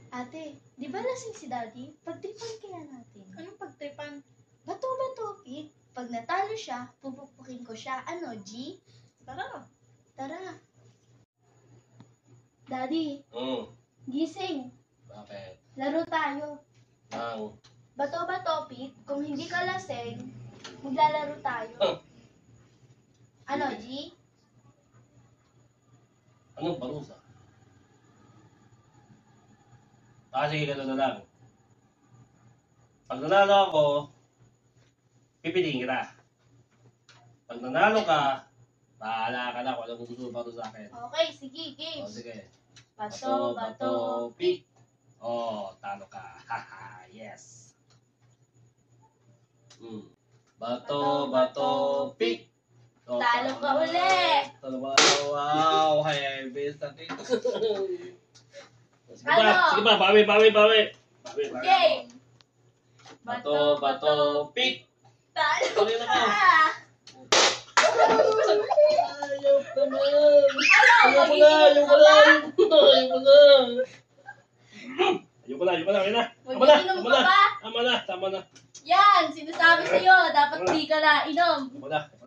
Ate, di ba lasing si Daddy? Pagtripan kaya natin. Anong pagtripan? Bato-bato, Pete. Pag natalo siya, pupupukin ko siya. Ano, G? Tara. Tara. Daddy, gising. Bakit? Laro tayo. Ang Bato-bato, Pete. Kung hindi ka lasing, maglalaro tayo. Ano, G? anong parusa? Sige, gano'n na lang. Pag nanalo ako, pipiliin kita. Pag nanalo ka, bahala ka na kung anong gusto mo sa akin. Okay, sige, game. Sige. Bato-bato, Pete. Talo ka. Haha, yes. Bato, pick. Talo ka uli. Talo ka. Wow, heavy sa dito. Sige Ano? ba, bawi. Game. Bato, pick. Talo Tuloy na ka. ka. Ayaw ka na. Ano? Ayoko na. Mag-inom ka ba? Tama na. Yan, sinasabi sa'yo, dapat di ka na inom. Ayoko na.